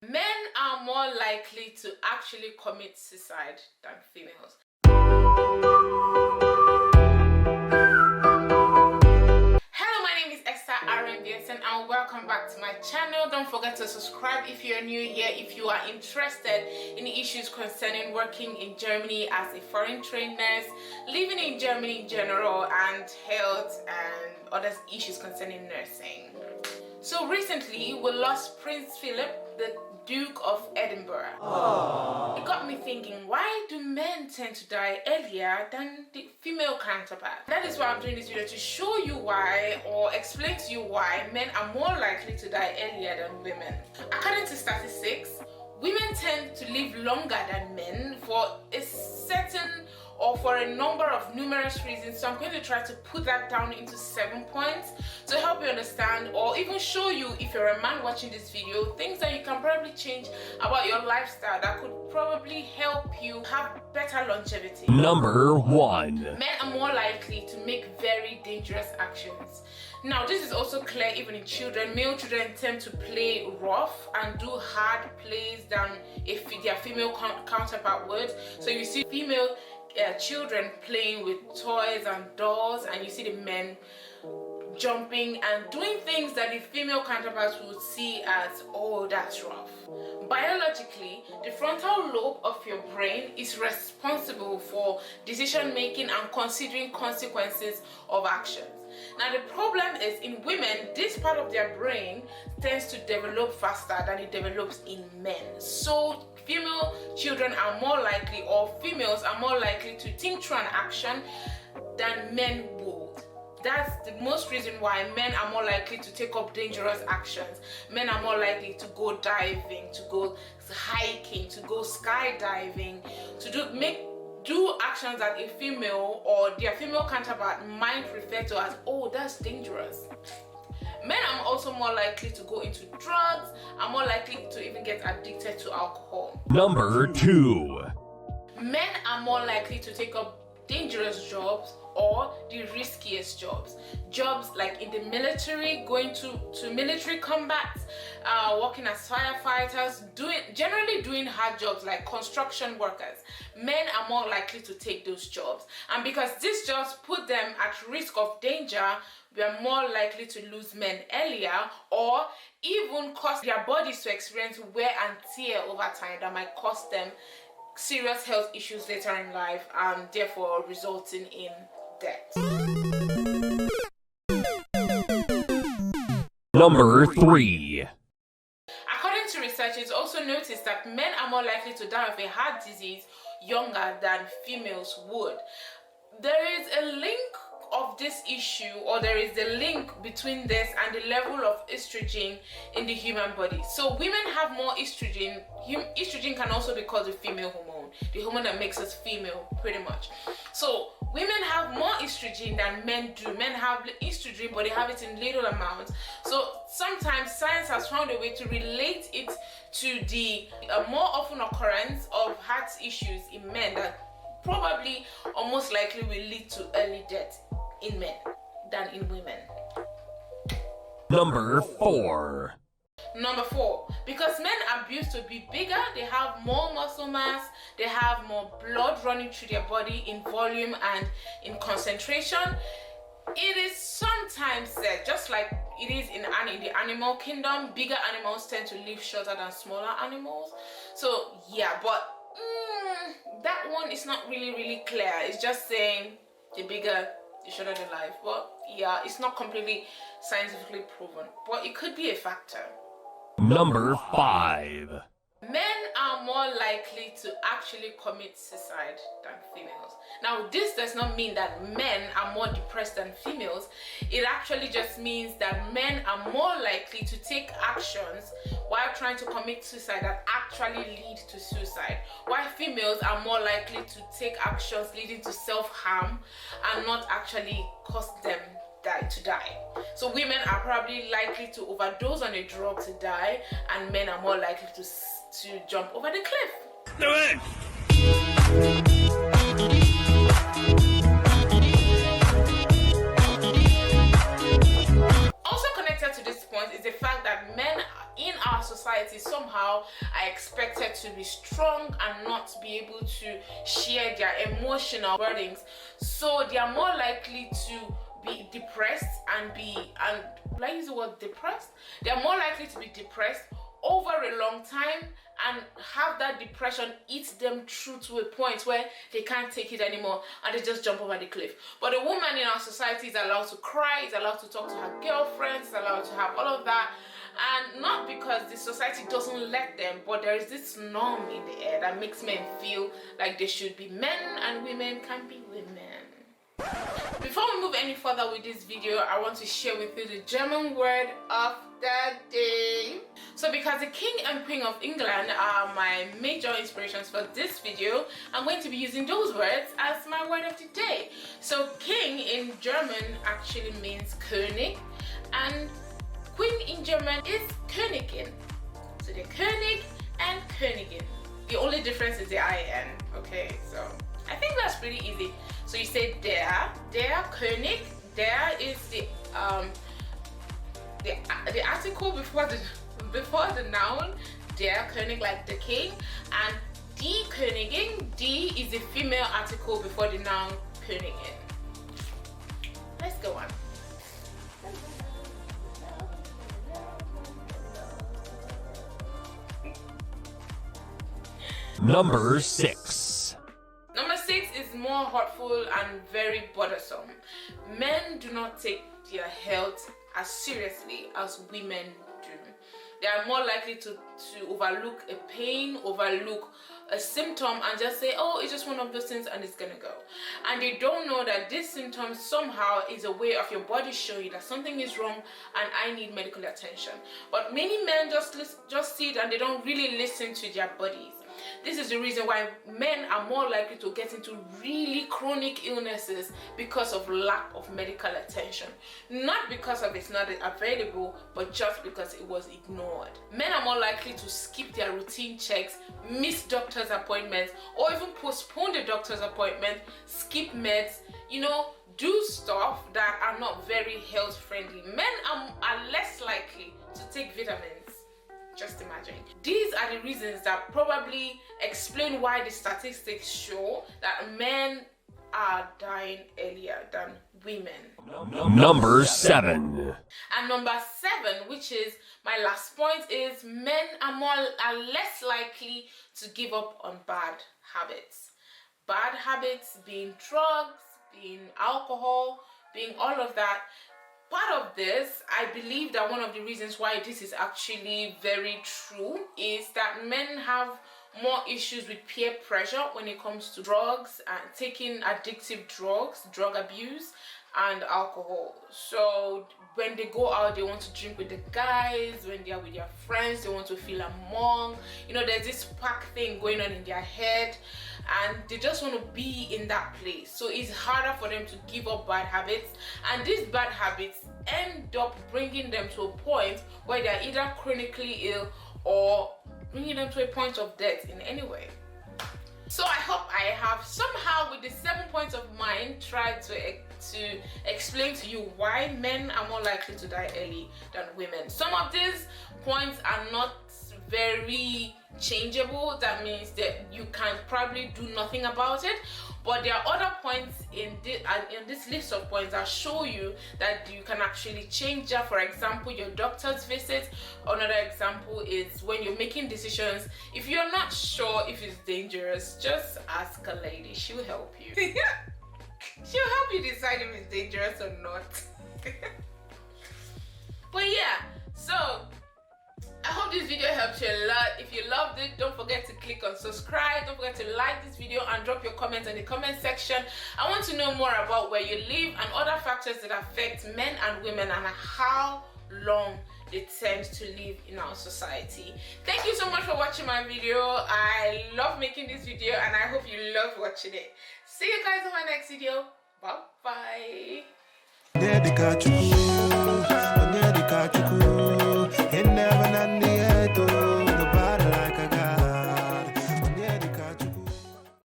Men are more likely to actually commit suicide than females. Hello, my name is Esther and welcome back to my channel. Don't forget to subscribe if you're new here, if you are interested in issues concerning working in Germany as a foreign trained nurse, living in Germany in general, and health and other issues concerning nursing. So recently we lost Prince Philip, the Duke of Edinburgh. Aww. It got me thinking, why do men tend to die earlier than the female counterpart? That is why I'm doing this video, to show you why, or explain to you why men are more likely to die earlier than women. According to statistics, women tend to live longer than men for a certain or for a number of numerous reasons. So I'm going to try to put that down into 7 points to help you understand, or even show you, if you're a man watching this video, things that you can probably change about your lifestyle that could probably help you have better longevity. Number 1. Men are more likely to make very dangerous actions. Now, this is also clear even in children. Male children tend to play rough and do hard plays than if their female counterpart would. So you see female children playing with toys and dolls, and you see the men jumping and doing things that the female counterparts would see as, oh, that's rough. Biologically, the frontal lobe of your brain is responsible for decision making and considering consequences of actions. Now the problem is, in women, this part of their brain tends to develop faster than it develops in men. So female children are more likely, or females are more likely, to think through an action than men would. That's the most reason why men are more likely to take up dangerous actions. Men are more likely to go diving, to go hiking, to go skydiving, to do actions that a female or their female counterpart might refer to as, oh, that's dangerous. Men are also more likely to go into drugs, are more likely to even get addicted to alcohol. Number 2. Men are more likely to take up dangerous jobs or the riskiest jobs. Jobs like in the military, going to military combat, working as firefighters, generally doing hard jobs like construction workers. Men are more likely to take those jobs, and because these jobs put them at risk of danger, we are more likely to lose men earlier, or even cause their bodies to experience wear and tear over time that might cost them serious health issues later in life, and therefore resulting in death. Number 3. According to research, it's also noticed that men are more likely to die of a heart disease younger than females would. There is a link of this issue, or there is a link between this and the level of estrogen in the human body. So women have more estrogen. Estrogen can also be called the female hormone, the hormone that makes us female, pretty much. So women have more estrogen than men do. Men have estrogen, but they have it in little amounts. So sometimes science has found a way to relate it to the more often occurrence of heart issues in men that probably or most likely will lead to early death in men than in women. Number 4. Number 4, because men are used to be bigger, they have more muscle mass, they have more blood running through their body in volume and in concentration. It is sometimes said, just like it is in the animal kingdom, bigger animals tend to live shorter than smaller animals. So yeah, but that one is not really clear. It's just saying the bigger, the shorter the life. But yeah, it's not completely scientifically proven, but it could be a factor. Number 5. Men are more likely to actually commit suicide than females. Now, this does not mean that men are more depressed than females. It actually just means that men are more likely to take actions while trying to commit suicide that actually lead to suicide, while females are more likely to take actions leading to self-harm and not actually cause them to die. So women are probably likely to overdose on a drug to die, and men are more likely to jump over the cliff. Do it! Also connected to this point is the fact that men in our society, somehow are expected to be strong and not be able to share their emotional burdens. So they are more likely to be depressed and will I use the word depressed? They are more likely to be depressed over a long time and have that depression eat them through to a point where they can't take it anymore and they just jump over the cliff. But a woman in our society is allowed to cry, is allowed to talk to her girlfriends, is allowed to have all of that. And not because the society doesn't let them, but there is this norm in the air that makes men feel like they should be men and women can be women. Before we move any further with this video, I want to share with you the German word of the day. So because the King and Queen of England are my major inspirations for this video, I'm going to be using those words as my word of the day. So king in German actually means König, and queen in German is Königin. So the König and Königin. The only difference is the IN, okay? So I think that's pretty easy. So you say der König. Der is the article before the noun, der König, like the king, and die Königin, die is the female article before the noun Königin. Let's go on. Number 6. Number 6 is more hurtful and very bothersome. Men do not take their health as seriously as women do. They are more likely to overlook a pain, overlook a symptom and just say, oh, it's just one of those things and it's gonna go. And they don't know that this symptom somehow is a way of your body showing you that something is wrong and I need medical attention. But many men just see it and they don't really listen to their bodies. This is the reason why men are more likely to get into really chronic illnesses because of lack of medical attention. Not because of it's not available, but just because it was ignored. Men are more likely to skip their routine checks, miss doctor's appointments, or even postpone the doctor's appointment, skip meds, do stuff that are not very health friendly. Men are less likely to take vitamins. Just imagine. These are the reasons that probably explain why the statistics show that men are dying earlier than women. Number 7. And number 7, which is my last point, is men are less likely to give up on bad habits. Bad habits being drugs, being alcohol, being all of that. Part of this, I believe that one of the reasons why this is actually very true is that men have more issues with peer pressure when it comes to drugs and taking addictive drugs, drug abuse, and alcohol. So when they go out, they want to drink with the guys. When they are with their friends, they want to feel among. There's this pack thing going on in their head and they just want to be in that place. So it's harder for them to give up bad habits, and these bad habits end up bringing them to a point where they're either chronically ill or bringing them to a point of death in any way. So I hope I have somehow, with the 7 points of mine, tried to explain to you why men are more likely to die early than women. Some of these points are not very changeable. That means that you can probably do nothing about it. But there are other points in this list of points that show you that you can actually change that. For example, your doctor's visit. Another example is when you're making decisions. If you're not sure if it's dangerous, just ask a lady. She'll help you. She'll help you decide if it's dangerous or not. But yeah, so I hope this video helped you a lot. If you loved it, don't forget to click on subscribe. Don't forget to like this video and drop your comments in the comment section. I want to know more about where you live and other factors that affect men and women and how long they tend to live in our society. Thank you so much for watching my video. I love making this video and I hope you love watching it. See you guys in my next video. Bye bye.